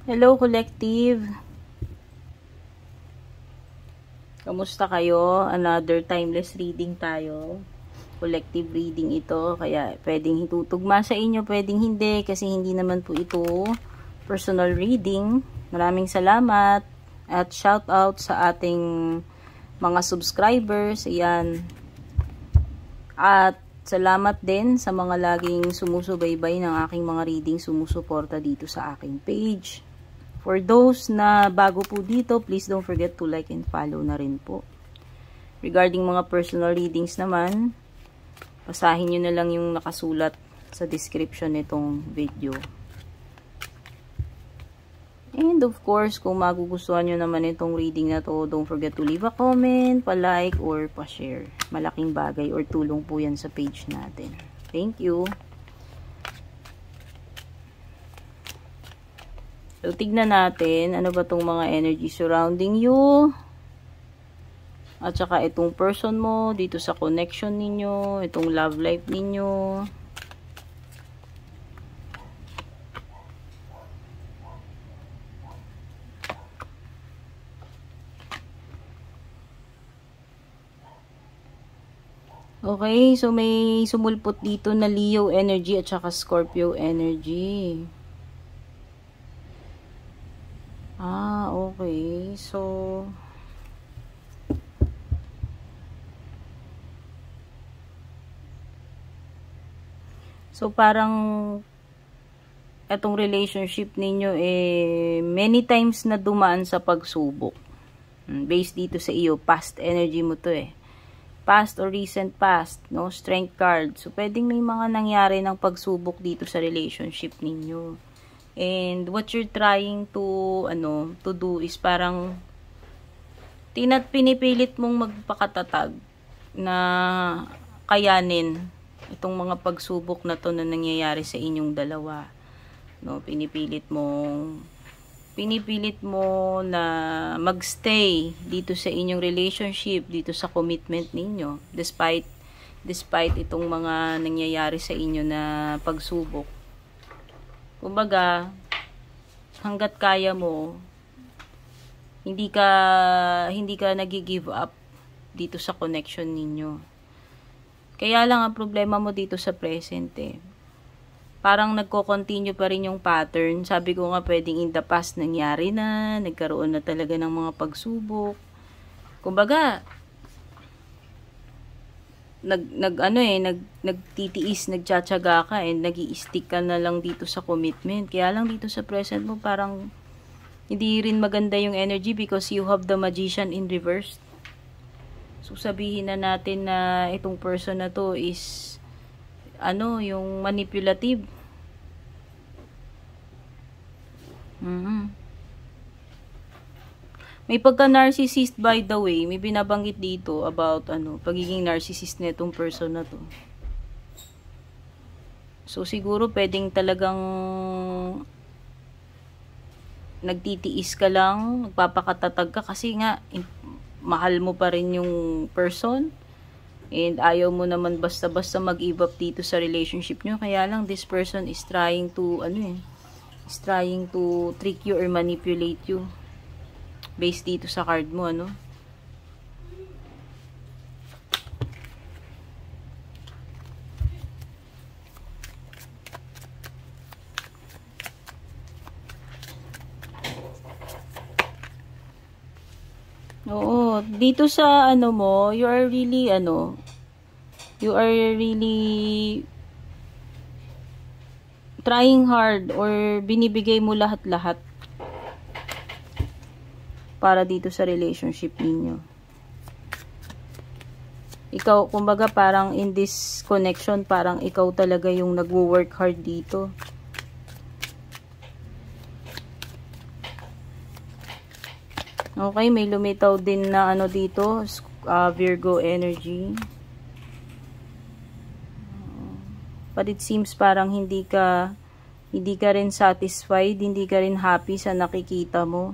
Hello, collective. Kamusta kayo? Another timeless reading tayo. Collective reading ito. Kaya pwedeng hitutugma sa inyo, pwedeng hindi. Kasi hindi naman po ito personal reading. Maraming salamat. At shout out sa ating mga subscribers. Ayan. At salamat din sa mga laging sumusubaybay ng aking mga reading, sumusuporta dito sa aking page. For those na bago po dito, please don't forget to like and follow na rin po. Regarding mga personal readings naman, basahin nyo na lang yung nakasulat sa description nitong video. And of course, kung magugustuhan nyo naman itong reading na to, don't forget to leave a comment, pa-like, or pa-share. Malaking bagay or tulong po yan sa page natin. Thank you. So, tignan natin, ano ba tong mga energy surrounding you? At saka itong person mo, dito sa connection ninyo, itong love life ninyo. Okay, so may sumulpot dito na Leo energy at saka Scorpio energy. Okay. So parang etong relationship ninyo many times na dumaan sa pagsubok. Based dito sa iyo, past energy mo to past or recent past, no? Strength card. So, pwedeng may mga nangyari ng pagsubok dito sa relationship ninyo. And what you're trying to do is parang pinipilit mong magpakatatag na kayanin itong mga pagsubok na to na nangyayari sa inyong dalawa. No, pinipilit mo na magstay dito sa inyong relationship, dito sa commitment ninyo, despite itong mga nangyayari sa inyo na pagsubok. Kumbaga, hanggat kaya mo, hindi ka nagi-give up dito sa connection ninyo. Kaya lang ang problema mo dito sa present parang nagko-continue pa rin yung pattern. Sabi ko nga, pwedeng in the past nangyari na, nagkaroon na talaga ng mga pagsubok. Kumbaga, nagtitiis, nagtsatsaga ka, and nag-i-stick ka na lang dito sa commitment. Kaya lang dito sa present mo, parang hindi rin maganda yung energy because you have the Magician in reverse. So, sabihin na natin na itong person na to is yung manipulative. May pagka-narcissist, by the way. May binabanggit dito about pagiging narcissist na itong person na to. So, siguro pwedeng talagang nagtitiis ka lang, nagpapakatatag ka kasi nga mahal mo pa rin yung person. And ayaw mo naman basta-basta mag-give up dito sa relationship nyo. Kaya lang, this person is trying to, trick you or manipulate you. Based dito sa card mo, Oo, dito sa mo, you are really trying hard or binibigay mo lahat-lahat para dito sa relationship ninyo. Ikaw, kumbaga parang in this connection, parang ikaw talaga yung nagwo-work hard dito. Okay, may lumitaw din na dito, Virgo energy. But it seems parang hindi ka rin satisfied, hindi ka rin happy sa nakikita mo.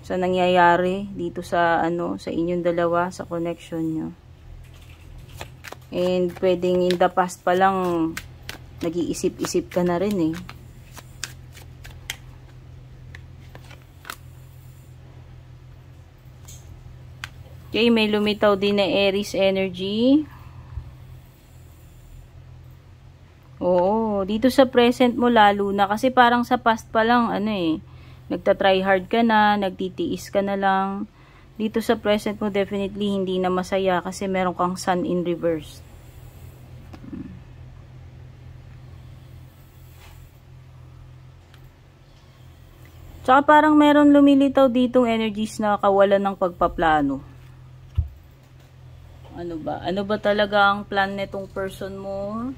Sa nangyayari dito sa sa inyong dalawa, sa connection nyo. And pwedeng in the past pa lang nag-iisip-isip ka na rin Okay, may lumitaw din na Aries energy. Oo, dito sa present mo lalo na. Kasi parang sa past pa lang, ano eh, nagta-try hard ka na, nagtitiis ka na lang. Dito sa present mo, definitely hindi na masaya kasi meron kang sun in reverse. Tsaka parang meron lumilitaw ditong energies na kawalan ng pagpaplano. Ano ba? Ano ba talaga ang plan netong person mo?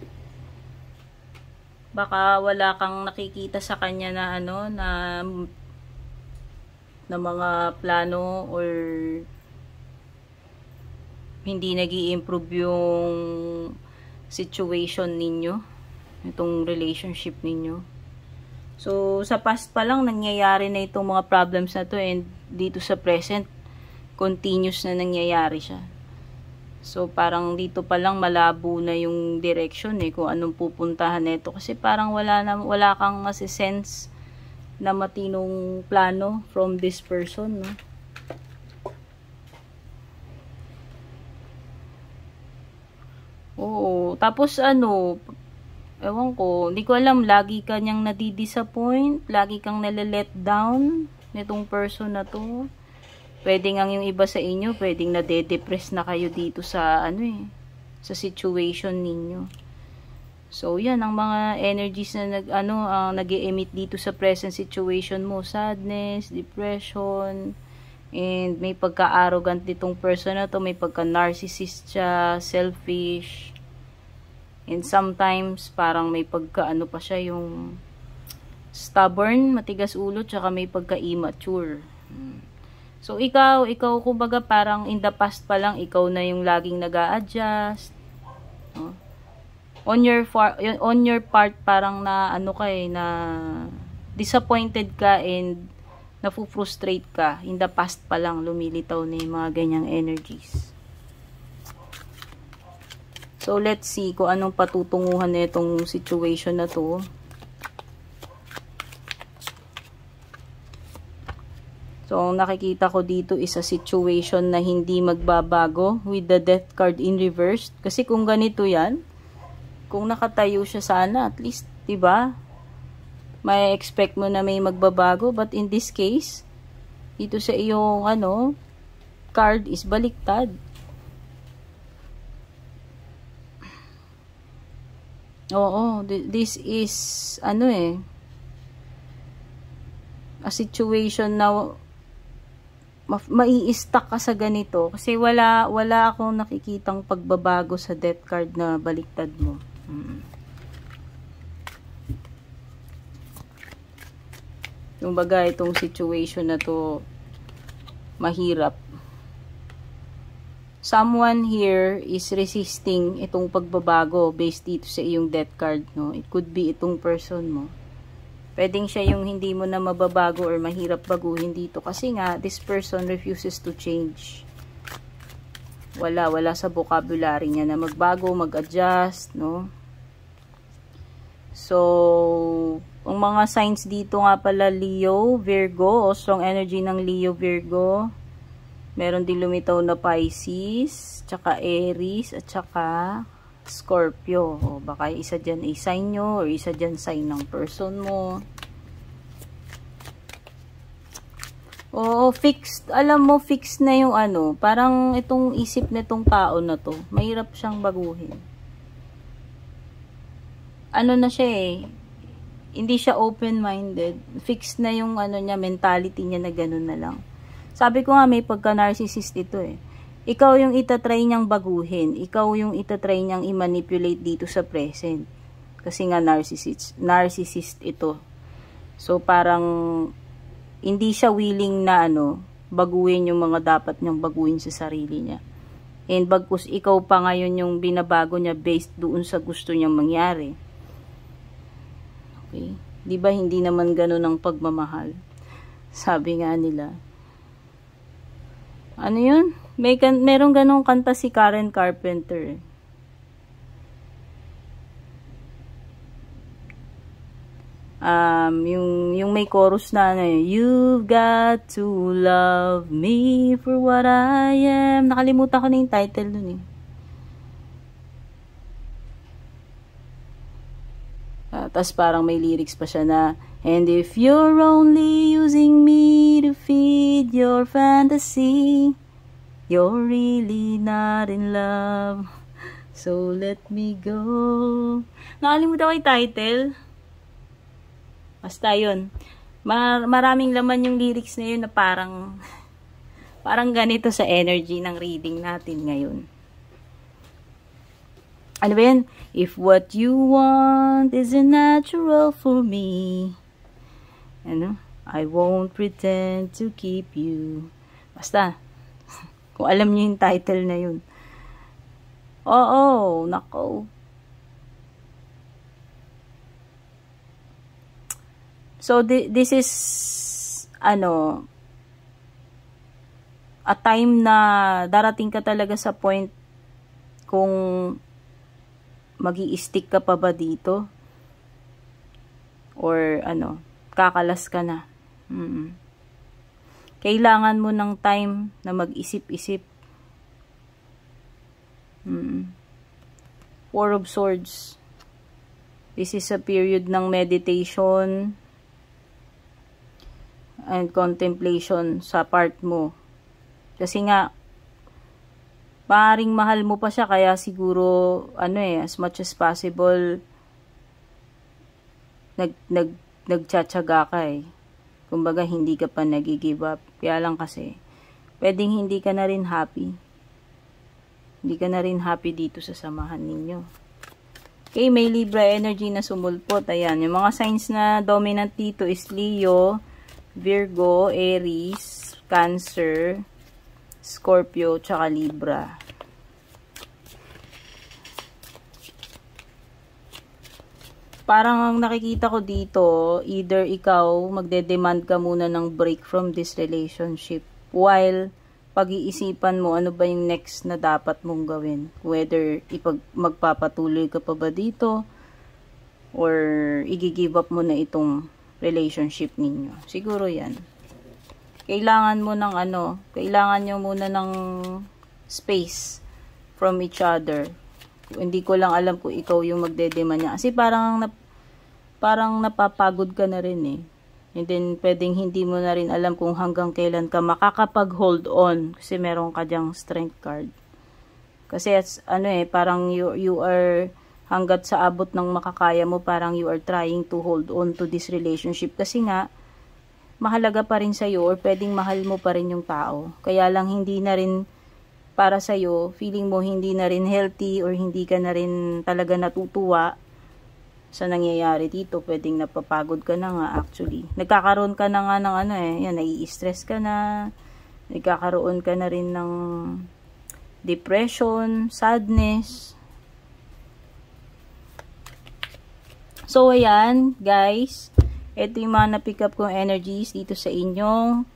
Baka wala kang nakikita sa kanya na ano, na mga plano or hindi nag-i-improve yung situation ninyo, itong relationship ninyo. So, sa past pa lang, nangyayari na itong mga problems na to, and dito sa present, continuous na nangyayari siya. So, parang dito pa lang malabo na yung direction eh, kung anong pupuntahan nito. Kasi parang wala kang masisense na matinong plano from this person, no? Oo. Tapos ano, ewan ko, hindi ko alam, lagi ka niyang nadidisappoint, lagi kang nale-let down nitong person na to. Pwede nga yung iba sa inyo, pwedeng nade-depress na kayo dito sa ano eh, sa situation ninyo. So yan ang mga energies na nag-e-emit dito sa present situation mo, sadness, depression, and may pagka-arrogant ditong person na to, may pagka-narcissist siya, selfish. And sometimes parang may pagka-ano pa siya, yung stubborn, matigas ulo, tsaka may pagka-immature. So, ikaw kumbaga parang in the past pa lang, ikaw na yung laging nag-a-adjust. No? On your part, parang na ano ka eh, na disappointed ka and nafu-frustrate ka. In the past pa lang, lumilitaw na yung mga ganyang energies. So, let's see kung anong patutunguhan na itong situation na to. So, ang nakikita ko dito is a situation na hindi magbabago with the death card in reverse. Kasi kung ganito yan, kung nakatayo siya sana, at least, diba, may expect mo na may magbabago. But in this case, dito sa iyong, card is baliktad. Oo, this is, a situation na mai-stuck ka sa ganito kasi wala akong nakikitang pagbabago sa death card na baliktad mo. Yung bagay, itong situation na to mahirap. Someone here is resisting itong pagbabago based dito sa iyong death card, no? It could be itong person mo. Pwedeng siya yung hindi mo na mababago or mahirap baguhin dito. Kasi nga, this person refuses to change. Wala sa vocabulary niya na magbago, mag-adjust, no? So, ang mga signs dito nga pala, Leo, Virgo, o strong energy ng Leo, Virgo. Meron din lumitaw na Pisces, tsaka Aries, at tsaka Scorpio. O baka isa dyan ay sign nyo, or isa dyan sign ng person mo. Oo, fixed. Alam mo, fixed na yung parang itong isip na itong tao na to. Mahirap siyang baguhin. Na siya eh. Hindi siya open-minded. Fixed na yung niya, mentality niya na ganun na lang. Sabi ko nga, may pagka-narcissist ito eh. Ikaw yung itatry niyang baguhin. Ikaw yung itatry niyang i-manipulate dito sa present. Kasi nga narcissist ito. So parang hindi siya willing na baguhin yung mga dapat niyang baguhin sa sarili niya. And bagkus ikaw pa ngayon yung binabago niya based doon sa gusto niyang mangyari. Okay? 'Di ba hindi naman ganoon ang pagmamahal? Sabi nga nila. Ano 'yun? Merong ganong kanta si Karen Carpenter. yung may chorus na ano, you've got to love me for what I am. Nakalimutan ko na yung title dun eh. Tas parang may lyrics pa siya na, and if you're only using me to feed your fantasy, you're really not in love, so let me go. Nakalimutan ko yung title. Basta yun. Maraming laman yung lyrics na yun na parang ganito sa energy ng reading natin ngayon. Ano ba yan? If what you want isn't natural for me, ano? I won't pretend to keep you. Basta. Kung alam niyo yung title na yun. Oo, nako. So, this is, ano, a time na darating ka talaga sa point kung magi-stick ka pa ba dito or, ano, kakalas ka na. Kailangan mo ng time na mag-isip-isip. Four of Swords. This is a period ng meditation and contemplation sa part mo. Kasi nga, maaaring mahal mo pa siya, kaya siguro, ano eh, as much as possible, nagtsatsaga ka eh. Kumbaga, hindi ka pa nag-give up. Kaya lang kasi, pwedeng hindi ka na rin happy. Hindi ka na rin happy dito sa samahan ninyo. Okay, may Libra energy na sumulpot. Ayan, yung mga signs na dominant dito is Leo, Virgo, Aries, Cancer, Scorpio, tsaka Libra. Parang ang nakikita ko dito, either ikaw magde-demand ka muna ng break from this relationship while pag-iisipan mo ano ba yung next na dapat mong gawin. Whether magpapatuloy ka pa ba dito or i-give up mo na itong relationship ninyo. Siguro yan. Kailangan mo ng ano, kailangan nyo muna ng space from each other. Hindi ko lang alam kung ikaw yung magdedemand niya. Kasi parang napapagod ka na rin eh. And then, pwedeng hindi mo na rin alam kung hanggang kailan ka makakapag-hold on. Kasi meron ka dyang strength card. Kasi, ano eh, parang you are, hanggat sa abot ng makakaya mo, parang you are trying to hold on to this relationship. Kasi nga, mahalaga pa rin sa'yo or pwedeng mahal mo pa rin yung tao. Kaya lang hindi na rin para sa'yo, feeling mo hindi na rin healthy or hindi ka na rin talaga natutuwa sa nangyayari dito. Pwedeng napapagod ka na nga actually. Nagkakaroon ka na nga ng ano eh, yan, nai-stress ka na, nagkakaroon ka na rin ng depression, sadness. So, ayan, guys. Ito yung mga na-pick up kong energies dito sa inyong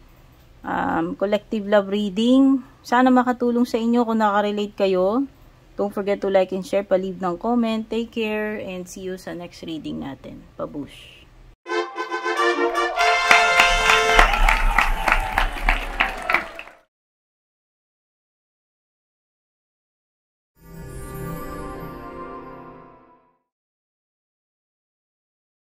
collective love reading. Sana makatulong sa inyo kung nakarelate kayo. Don't forget to like and share, pa-leave ng comment. Take care and see you sa next reading natin. Pabush!